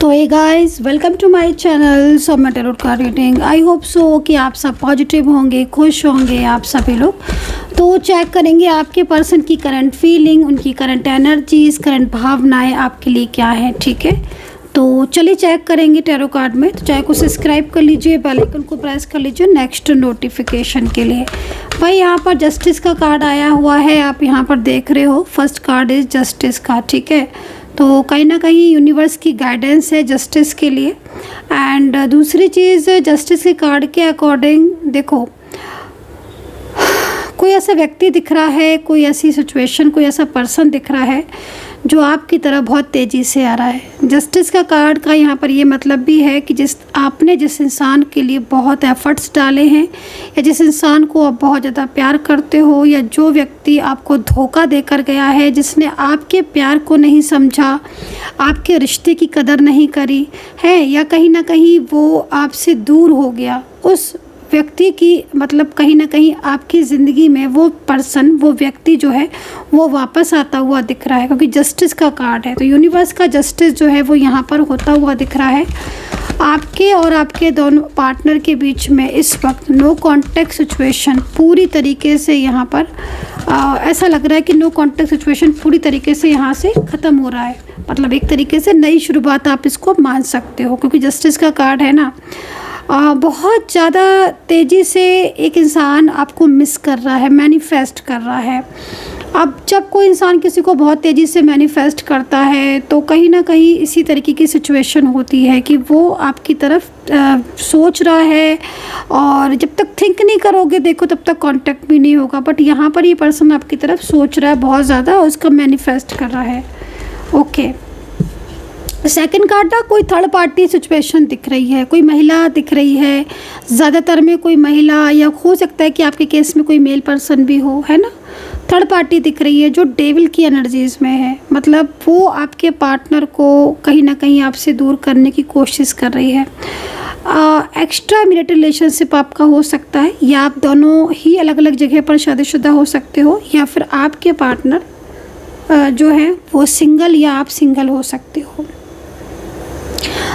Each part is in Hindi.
तो hey guys, welcome to my channel Saumya tarot card reading. I hope so कि आप सब पॉजिटिव होंगे, खुश होंगे आप सभी लोग। तो चेक करेंगे आपके पर्सन की करंट फीलिंग, उनकी करंट एनर्जीज, करंट भावनाएं आपके लिए क्या है। ठीक है, तो चलिए चेक करेंगे टैरो कार्ड में। तो चैनल को सब्सक्राइब कर लीजिए, बेल आइकन को प्रेस कर लीजिए नेक्स्ट नोटिफिकेशन के लिए। भाई यहाँ पर जस्टिस का कार्ड आया हुआ है, आप यहाँ पर देख रहे हो। फर्स्ट कार्ड इज जस्टिस का। ठीक है, तो कहीं ना कहीं यूनिवर्स की गाइडेंस है जस्टिस के लिए। एंड दूसरी चीज़, जस्टिस के कार्ड के अकॉर्डिंग देखो, कोई ऐसा व्यक्ति दिख रहा है, कोई ऐसी सिचुएशन, कोई ऐसा पर्सन दिख रहा है जो आपकी तरफ बहुत तेज़ी से आ रहा है। जस्टिस का कार्ड का यहाँ पर ये मतलब भी है कि आपने जिस इंसान के लिए बहुत एफर्ट्स डाले हैं, या जिस इंसान को आप बहुत ज़्यादा प्यार करते हो, या जो व्यक्ति आपको धोखा देकर गया है, जिसने आपके प्यार को नहीं समझा, आपके रिश्ते की कदर नहीं करी है, या कहीं ना कहीं वो आपसे दूर हो गया, उस व्यक्ति की मतलब कहीं ना कहीं आपकी ज़िंदगी में वो पर्सन, वो व्यक्ति जो है वो वापस आता हुआ दिख रहा है, क्योंकि जस्टिस का कार्ड है। तो यूनिवर्स का जस्टिस जो है वो यहाँ पर होता हुआ दिख रहा है। आपके और आपके दोनों पार्टनर के बीच में इस वक्त नो कॉन्टैक्ट सिचुएशन पूरी तरीके से यहाँ पर ऐसा लग रहा है कि नो कॉन्टैक्ट सिचुएशन पूरी तरीके से यहाँ से ख़त्म हो रहा है। मतलब एक तरीके से नई शुरुआत आप इसको मान सकते हो, क्योंकि जस्टिस का कार्ड है ना। बहुत ज़्यादा तेज़ी से एक इंसान आपको मिस कर रहा है, मैनिफेस्ट कर रहा है। अब जब कोई इंसान किसी को बहुत तेज़ी से मैनिफेस्ट करता है तो कहीं ना कहीं इसी तरीके की सिचुएशन होती है कि वो आपकी तरफ सोच रहा है, और जब तक थिंक नहीं करोगे देखो तब तक कांटेक्ट भी नहीं होगा। बट यहाँ पर ये पर्सन आपकी तरफ सोच रहा है बहुत ज़्यादा, और उसका मैनिफेस्ट कर रहा है। ओके, सेकंड कार्ड ना, कोई थर्ड पार्टी सिचुएशन दिख रही है, कोई महिला दिख रही है, ज़्यादातर में कोई महिला, या हो सकता है कि आपके केस में कोई मेल पर्सन भी हो, है ना। थर्ड पार्टी दिख रही है जो डेविल की एनर्जीज़ में है। मतलब वो आपके पार्टनर को कहीं ना कहीं आपसे दूर करने की कोशिश कर रही है। एक्स्ट्रा मैरिटल रिलेशनशिप आपका हो सकता है, या आप दोनों ही अलग अलग जगह पर शादीशुदा हो सकते हो, या फिर आपके पार्टनर जो है वो सिंगल, या आप सिंगल हो सकते हो।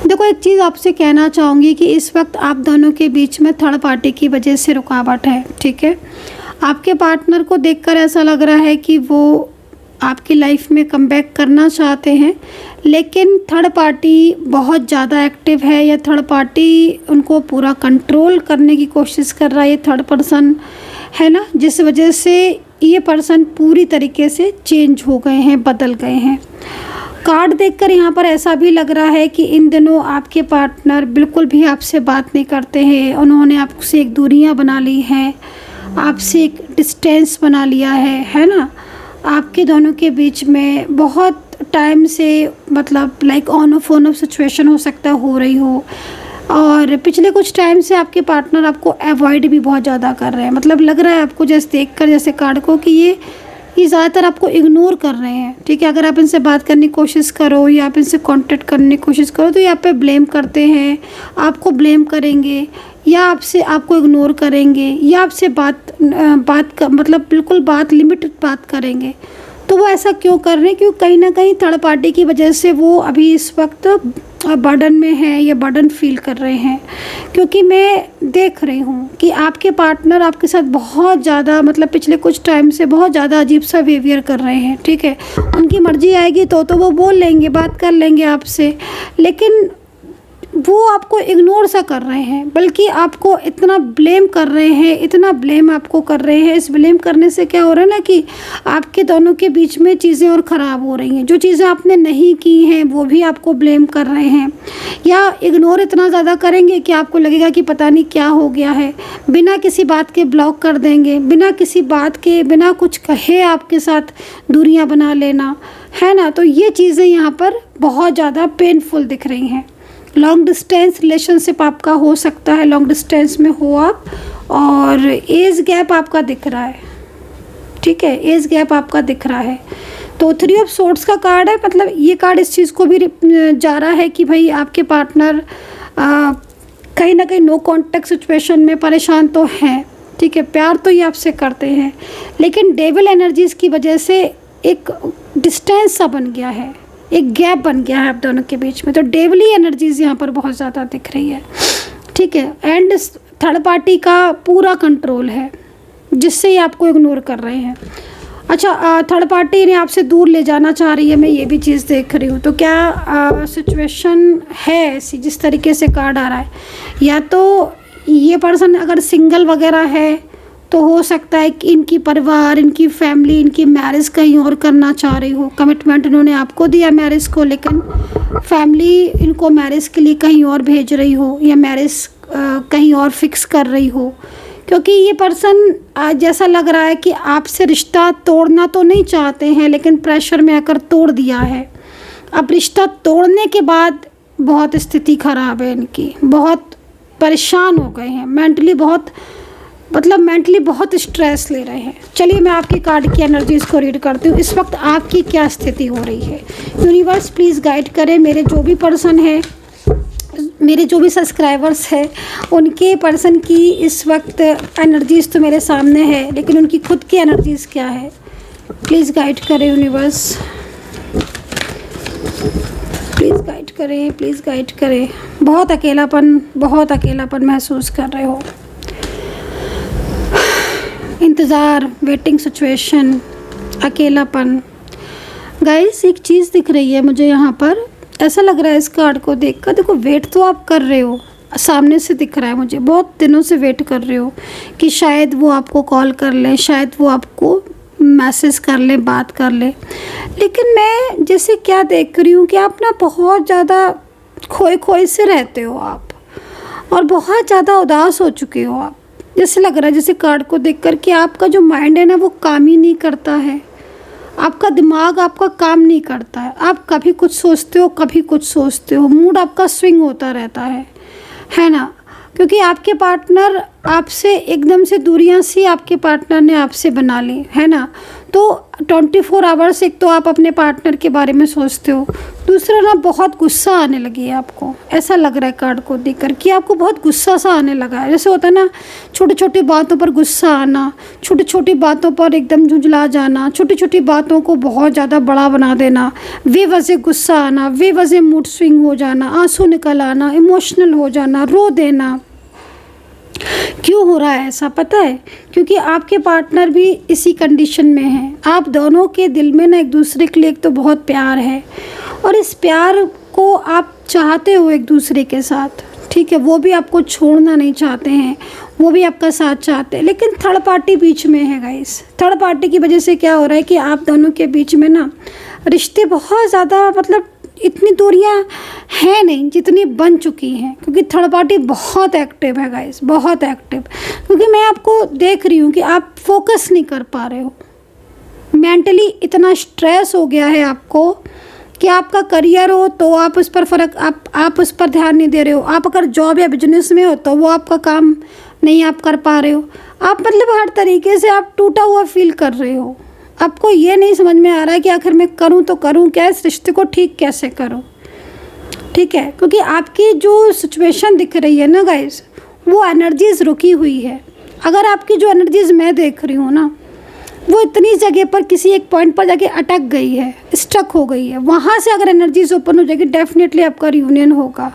देखो, एक चीज़ आपसे कहना चाहूँगी कि इस वक्त आप दोनों के बीच में थर्ड पार्टी की वजह से रुकावट है। ठीक है, आपके पार्टनर को देखकर ऐसा लग रहा है कि वो आपकी लाइफ में कमबैक करना चाहते हैं, लेकिन थर्ड पार्टी बहुत ज़्यादा एक्टिव है, या थर्ड पार्टी उनको पूरा कंट्रोल करने की कोशिश कर रहा है। ये थर्ड पर्सन है ना, जिस वजह से ये पर्सन पूरी तरीके से चेंज हो गए हैं, बदल गए हैं। कार्ड देखकर यहाँ पर ऐसा भी लग रहा है कि इन दिनों आपके पार्टनर बिल्कुल भी आपसे बात नहीं करते हैं। उन्होंने आपसे एक दूरियाँ बना ली हैं, आपसे एक डिस्टेंस बना लिया है ना। आपके दोनों के बीच में बहुत टाइम से मतलब लाइक ऑन ऑफ सिचुएशन हो सकता हो रही हो, और पिछले कुछ टाइम से आपके पार्टनर आपको अवॉइड भी बहुत ज़्यादा कर रहे हैं। मतलब लग रहा है आपको जैसे देखकर, जैसे कार्ड को, कि ये ज़्यादातर आपको इग्नोर कर रहे हैं। ठीक है, अगर आप इनसे बात करने की कोशिश करो, या आप इनसे कांटेक्ट करने की कोशिश करो, तो ये आप पे ब्लेम करते हैं, आपको ब्लेम करेंगे, या आपको इग्नोर करेंगे, या आपसे मतलब बिल्कुल लिमिटेड बात करेंगे। तो वो ऐसा क्यों कर रहे हैं? क्योंकि कहीं ना कहीं थर्ड पार्टी की वजह से वो अभी इस वक्त बर्डन में है, या बर्डन फील कर रहे हैं। क्योंकि मैं देख रही हूँ कि आपके पार्टनर आपके साथ बहुत ज़्यादा, मतलब पिछले कुछ टाइम से बहुत ज़्यादा अजीब सा बिहेवियर कर रहे हैं। ठीक है, उनकी मर्जी आएगी तो वो बोल लेंगे, बात कर लेंगे आपसे, लेकिन वो आपको इग्नोर सा कर रहे हैं, बल्कि आपको इतना ब्लेम कर रहे हैं, इतना ब्लेम आपको कर रहे हैं। इस ब्लेम करने से क्या हो रहा है ना, कि आपके दोनों के बीच में चीज़ें और ख़राब हो रही हैं। जो चीज़ें आपने नहीं की हैं वो भी आपको ब्लेम कर रहे हैं, या इग्नोर इतना ज़्यादा करेंगे कि आपको लगेगा कि पता नहीं क्या हो गया है। बिना किसी बात के ब्लॉक कर देंगे, बिना किसी बात के, बिना कुछ कहे आपके साथ दूरियाँ बना लेना, है ना। तो ये चीज़ें यहाँ पर बहुत ज़्यादा पेनफुल दिख रही हैं। लॉन्ग डिस्टेंस रिलेशनशिप आपका हो सकता है, लॉन्ग डिस्टेंस में हो आप, और एज गैप आपका दिख रहा है। ठीक है, एज गैप आपका दिख रहा है। तो 3 ऑफ सोर्ड्स का कार्ड है। मतलब ये कार्ड इस चीज़ को भी जा रहा है कि भाई आपके पार्टनर कहीं ना कहीं नो कॉन्टैक्ट सिचुएशन में परेशान तो हैं। ठीक है, प्यार तो ये आपसे करते हैं, लेकिन डेविल एनर्जीज़ की वजह से एक डिस्टेंस सा बन गया है। एक गैप बन गया है आप दोनों के बीच में। तो डेवली एनर्जीज यहाँ पर बहुत ज़्यादा दिख रही है, ठीक है। एंड थर्ड पार्टी का पूरा कंट्रोल है जिससे ये आपको इग्नोर कर रहे हैं। अच्छा, थर्ड पार्टी ने आपसे दूर ले जाना चाह रही है, मैं ये भी चीज़ देख रही हूँ। तो क्या सिचुएशन है ऐसी जिस तरीके से कार्ड आ रहा है, या तो ये पर्सन अगर सिंगल वगैरह है तो हो सकता है कि इनकी परिवार, इनकी फैमिली, इनकी मैरिज कहीं और करना चाह रही हो। कमिटमेंट इन्होंने आपको दिया मैरिज को, लेकिन फैमिली इनको मैरिज के लिए कहीं और भेज रही हो, या मैरिज कहीं और फिक्स कर रही हो। क्योंकि ये पर्सन जैसा लग रहा है कि आपसे रिश्ता तोड़ना तो नहीं चाहते हैं, लेकिन प्रेशर में आकर तोड़ दिया है। अब रिश्ता तोड़ने के बाद बहुत स्थिति ख़राब है इनकी, बहुत परेशान हो गए हैं, मेंटली बहुत स्ट्रेस ले रहे हैं। चलिए मैं आपकी कार्ड की एनर्जीज़ को रीड करती हूँ। इस वक्त आपकी क्या स्थिति हो रही है। यूनिवर्स प्लीज़ गाइड करें मेरे जो भी पर्सन है, मेरे जो भी सब्सक्राइबर्स हैं, उनके पर्सन की इस वक्त एनर्जीज़ तो मेरे सामने है, लेकिन उनकी खुद की एनर्जीज़ क्या है, प्लीज़ गाइड करें यूनिवर्स, प्लीज़ गाइड करें, प्लीज़ गाइड करें। बहुत अकेलापन महसूस कर रहे हो, इंतज़ार, वेटिंग सिचुएशन, अकेलापन। गाइस एक चीज़ दिख रही है मुझे यहाँ पर, ऐसा लग रहा है इस कार्ड को देखकर, देखो वेट तो आप कर रहे हो, सामने से दिख रहा है मुझे, बहुत दिनों से वेट कर रहे हो कि शायद वो आपको कॉल कर लें, शायद वो आपको मैसेज कर ले, बात कर ले। लेकिन मैं जैसे क्या देख रही हूँ कि आप ना बहुत ज़्यादा खोए से रहते हो आप, और बहुत ज़्यादा उदास हो चुके हो आप। जैसे लग रहा है, जैसे कार्ड को देखकर, कि आपका जो माइंड है ना वो काम ही नहीं करता है, आपका दिमाग आपका काम नहीं करता है। आप कभी कुछ सोचते हो, कभी कुछ सोचते हो, मूड आपका स्विंग होता रहता है ना। क्योंकि आपके पार्टनर आपसे एकदम से दूरियां सी आपके पार्टनर ने आपसे बना ली है ना। तो 24 आवर्स एक तो आप अपने पार्टनर के बारे में सोचते हो, दूसरा ना बहुत गुस्सा आने लगी है आपको। ऐसा लग रहा है कार्ड को देखकर कि आपको बहुत गुस्सा सा आने लगा है। जैसे होता है ना, छोटी छोटी बातों पर गुस्सा आना, छोटी छोटी बातों पर एकदम झुंझला जाना, छोटी छोटी बातों को बहुत ज़्यादा बड़ा बना देना, बेवजह गुस्सा आना, बेवजह मूड स्विंग हो जाना, आंसू निकल आना, इमोशनल हो जाना, रो देना। क्यों हो रहा है ऐसा पता है? क्योंकि आपके पार्टनर भी इसी कंडीशन में है। आप दोनों के दिल में ना एक दूसरे के लिए एक तो बहुत प्यार है, और इस प्यार को आप चाहते हो एक दूसरे के साथ, ठीक है। वो भी आपको छोड़ना नहीं चाहते हैं, वो भी आपका साथ चाहते हैं, लेकिन थर्ड पार्टी बीच में है गाइस। थर्ड पार्टी की वजह से क्या हो रहा है कि आप दोनों के बीच में ना रिश्ते बहुत ज़्यादा, मतलब इतनी दूरियां हैं नहीं जितनी बन चुकी हैं, क्योंकि थर्ड पार्टी बहुत एक्टिव है गाइस, बहुत एक्टिव। क्योंकि मैं आपको देख रही हूँ कि आप फोकस नहीं कर पा रहे हो, मेंटली इतना स्ट्रेस हो गया है आपको कि आपका करियर हो तो आप उस पर आप उस पर ध्यान नहीं दे रहे हो। आप अगर जॉब या बिजनेस में हो तो वो आपका काम नहीं आप कर पा रहे हो। आप मतलब हर तरीके से आप टूटा हुआ फील कर रहे हो। आपको ये नहीं समझ में आ रहा है कि आखिर मैं करूं तो करूं क्या, इस रिश्ते को ठीक कैसे करूं, ठीक है। क्योंकि आपकी जो सिचुएशन दिख रही है ना गाइस, वो एनर्जीज़ रुकी हुई है। अगर आपकी जो एनर्जीज़ मैं देख रही हूँ ना, वो इतनी जगह पर किसी एक पॉइंट पर जाके अटक गई है, स्टक हो गई है। वहाँ से अगर एनर्जीज़ ओपन हो जाएगी, डेफिनेटली आपका रियूनियन होगा।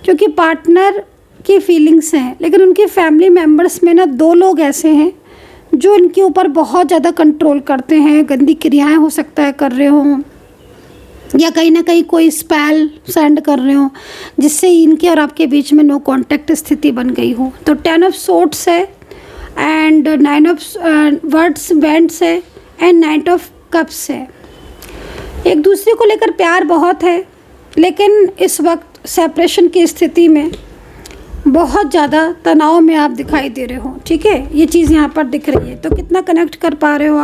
क्योंकि पार्टनर की फीलिंग्स हैं, लेकिन उनकी फैमिली मेम्बर्स में ना 2 लोग ऐसे हैं जो इनके ऊपर बहुत ज़्यादा कंट्रोल करते हैं। गंदी क्रियाएं हो सकता है कर रहे हों, या कहीं ना कहीं कोई स्पेल सेंड कर रहे हो जिससे इनके और आपके बीच में नो कांटेक्ट स्थिति बन गई हो। तो 10 ऑफ सोर्ड्स है, एंड 9 ऑफ वर्ड्स बैंड्स है, एंड 9 ऑफ कप्स है। एक दूसरे को लेकर प्यार बहुत है, लेकिन इस वक्त सेपरेशन की स्थिति में बहुत ज़्यादा तनाव में आप दिखाई दे रहे हो, ठीक है। ये चीज़ यहाँ पर दिख रही है। तो कितना कनेक्ट कर पा रहे हो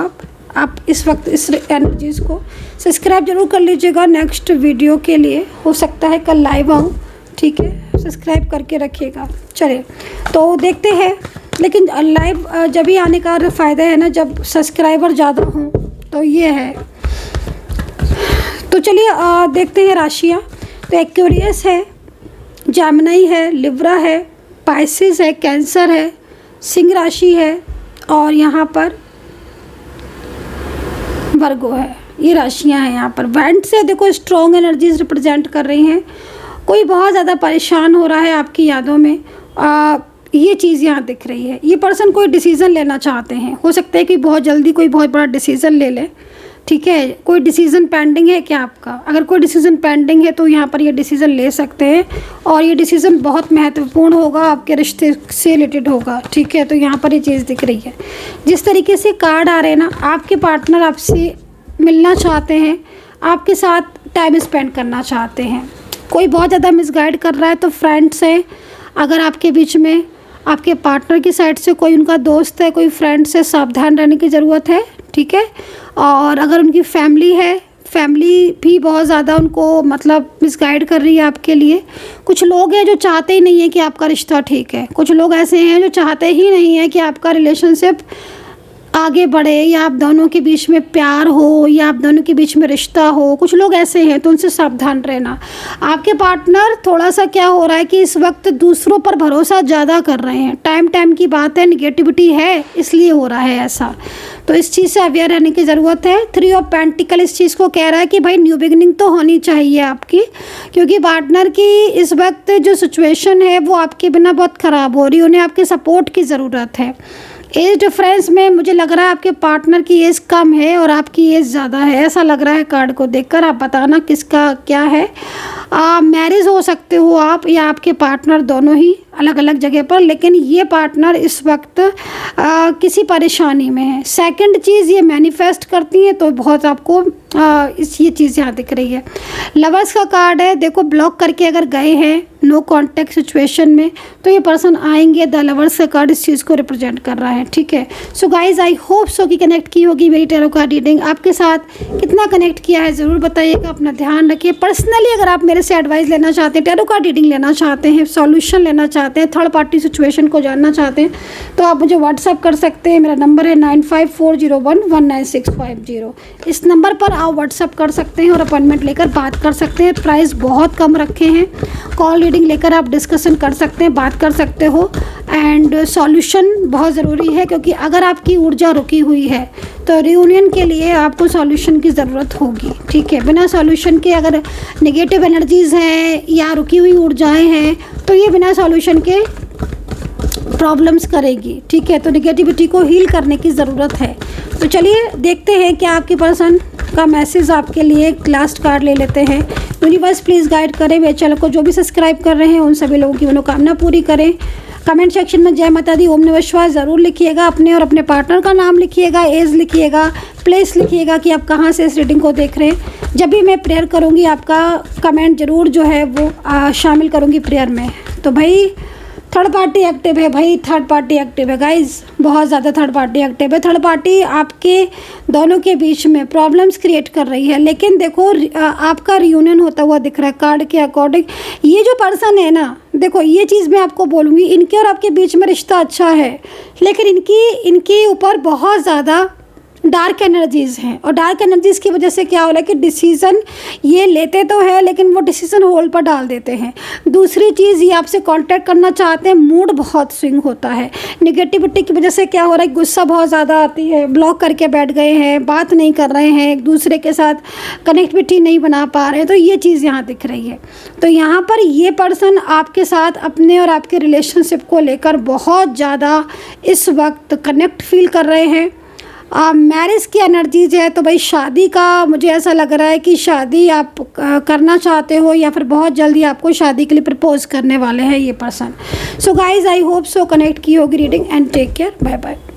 आप इस वक्त इस एनर्जीज़ को। सब्सक्राइब जरूर कर लीजिएगा नेक्स्ट वीडियो के लिए, हो सकता है कल लाइव आऊँ, ठीक है। सब्सक्राइब करके रखिएगा। चलिए तो देखते हैं, लेकिन लाइव जब ही आने का फ़ायदा है ना जब सब्सक्राइबर ज़्यादा हों, तो ये है। तो चलिए देखते हैं राशियाँ। तो एक्वेरियस है, जेमिनी है, लिब्रा है, पाइसेस है, कैंसर है, सिंह राशि है, और यहाँ पर वर्गो है। ये राशियां हैं यहाँ पर। वेंट से देखो स्ट्रॉन्ग एनर्जीज रिप्रेजेंट कर रही हैं। कोई बहुत ज़्यादा परेशान हो रहा है आपकी यादों में, ये चीज़ यहाँ दिख रही है। ये पर्सन कोई डिसीज़न लेना चाहते हैं, हो सकता है कि बहुत जल्दी कोई बहुत बड़ा डिसीज़न ले ले, ठीक है। कोई डिसीज़न पेंडिंग है क्या आपका? अगर कोई डिसीज़न पेंडिंग है तो यहाँ पर ये डिसीज़न ले सकते हैं, और ये डिसीज़न बहुत महत्वपूर्ण होगा, आपके रिश्ते से रिलेटेड होगा, ठीक है। तो यहाँ पर ये चीज़ दिख रही है। जिस तरीके से कार्ड आ रहे हैं ना, आपके पार्टनर आपसे मिलना चाहते हैं, आपके साथ टाइम स्पेंड करना चाहते हैं। कोई बहुत ज़्यादा मिसगाइड कर रहा है तो फ्रेंड्स है, अगर आपके बीच में आपके पार्टनर की साइड से कोई उनका दोस्त है, कोई फ्रेंड से सावधान रहने की ज़रूरत है, ठीक है। और अगर उनकी फैमिली है, फैमिली भी बहुत ज़्यादा उनको मतलब मिसगाइड कर रही है आपके लिए। कुछ लोग हैं जो चाहते ही नहीं है कि आपका रिश्ता ठीक है। कुछ लोग ऐसे हैं जो चाहते ही नहीं है कि आपका रिलेशनशिप आगे बढ़े, या आप दोनों के बीच में प्यार हो, या आप दोनों के बीच में रिश्ता हो। कुछ लोग ऐसे हैं, तो उनसे सावधान रहना। आपके पार्टनर थोड़ा सा क्या हो रहा है कि इस वक्त दूसरों पर भरोसा ज़्यादा कर रहे हैं। टाइम की बात है, निगेटिविटी है, इसलिए हो रहा है ऐसा। तो इस चीज़ से अवेयर रहने की ज़रूरत है। 3 ऑफ पेंटिकल इस चीज़ को कह रहा है कि भाई न्यू बिगिनिंग तो होनी चाहिए आपकी, क्योंकि पार्टनर की इस वक्त जो सिचुएशन है वो आपके बिना बहुत ख़राब हो रही है। उन्हें आपके सपोर्ट की ज़रूरत है। एज डिफरेंस में मुझे लग रहा है आपके पार्टनर की एज कम है और आपकी एज ज़्यादा है, ऐसा लग रहा है कार्ड को देखकर। आप बताना किसका क्या है। मैरिज हो सकते हो आप या आपके पार्टनर, दोनों ही अलग अलग जगह पर, लेकिन ये पार्टनर इस वक्त किसी परेशानी में है। सेकंड चीज़, ये मैनिफेस्ट करती हैं तो बहुत आपको ये चीज़ यहाँ दिख रही है। लवर्स का कार्ड है, देखो ब्लॉक करके अगर गए हैं नो कांटेक्ट सिचुएशन में, तो ये पर्सन आएंगे। द लवर्स का कार्ड इस चीज़ को रिप्रेजेंट कर रहा है, ठीक है। सो गाइज, आई होप सो कि कनेक्ट की होगी मेरी टैरो कार्ड रीडिंग। आपके साथ कितना कनेक्ट किया है ज़रूर बताइएगा। अपना ध्यान रखिए। पर्सनली अगर आप मेरे से एडवाइस लेना चाहते हैं, टैरो कार्ड रीडिंग लेना चाहते हैं, सॉल्यूशन लेना चाहते हैं, थर्ड पार्टी सिचुएशन को जानना चाहते हैं, तो आप मुझे व्हाट्सअप कर सकते हैं। मेरा नंबर है 9540119650। इस नंबर पर आप व्हाट्सअप कर सकते हैं और अपॉइंटमेंट लेकर बात कर सकते हैं। प्राइस बहुत कम रखे हैं। कॉल रीडिंग लेकर आप डिस्कशन कर सकते हैं, बात कर सकते हो। एंड सॉल्यूशन बहुत ज़रूरी है, क्योंकि अगर आपकी ऊर्जा रुकी हुई है तो रियूनियन के लिए आपको सॉल्यूशन की ज़रूरत होगी, ठीक है। बिना सॉल्यूशन के अगर नेगेटिव एनर्जीज़ हैं या रुकी हुई ऊर्जाएं हैं तो ये बिना सॉल्यूशन के प्रॉब्लम्स करेगी, ठीक है। तो नेगेटिविटी को हील करने की ज़रूरत है। तो चलिए देखते हैं क्या आपकी पर्सन का मैसेज आपके लिए। एक लास्ट कार्ड ले लेते हैं। यूनिवर्स प्लीज़ गाइड करें मेरे चैनल को। जो भी सब्सक्राइब कर रहे हैं उन सभी लोगों की मनोकामना पूरी करें। कमेंट सेक्शन में जय माता दी, ओम नमः शिवाय ज़रूर लिखिएगा। अपने और अपने पार्टनर का नाम लिखिएगा, एज लिखिएगा, प्लेस लिखिएगा कि आप कहाँ से इस रीडिंग को देख रहे हैं। जब भी मैं प्रेयर करूँगी आपका कमेंट ज़रूर जो है वो शामिल करूँगी प्रेयर में। तो भाई थर्ड पार्टी एक्टिव है, भाई थर्ड पार्टी एक्टिव है गाइज, बहुत ज़्यादा थर्ड पार्टी एक्टिव है। थर्ड पार्टी आपके दोनों के बीच में प्रॉब्लम्स क्रिएट कर रही है, लेकिन देखो आपका रियूनियन होता हुआ दिख रहा है कार्ड के अकॉर्डिंग। ये जो पर्सन है ना, देखो ये चीज़ मैं आपको बोलूँगी, इनके और आपके बीच में रिश्ता अच्छा है, लेकिन इनके ऊपर बहुत ज़्यादा डार्क एनर्जीज़ हैं। और डार्क एनर्जीज़ की वजह से क्या हो रहा है कि डिसीज़न ये लेते तो है, लेकिन वो डिसीज़न होल्ड पर डाल देते हैं। दूसरी चीज़, ये आपसे कांटेक्ट करना चाहते हैं, मूड बहुत स्विंग होता है। नेगेटिविटी की वजह से क्या हो रहा है, गुस्सा बहुत ज़्यादा आती है, ब्लॉक करके बैठ गए हैं, बात नहीं कर रहे हैं, एक दूसरे के साथ कनेक्टिविटी नहीं बना पा रहे हैं। तो ये चीज़ यहाँ दिख रही है। तो यहाँ पर ये पर्सन आपके साथ अपने और आपके रिलेशनशिप को लेकर बहुत ज़्यादा इस वक्त कनेक्ट फील कर रहे हैं। मैरिज की एनर्जीज है, तो भाई शादी का मुझे ऐसा लग रहा है कि शादी आप करना चाहते हो, या फिर बहुत जल्दी आपको शादी के लिए प्रपोज करने वाले हैं ये person. So guys, I hope so connect की होगी reading and take care, bye bye.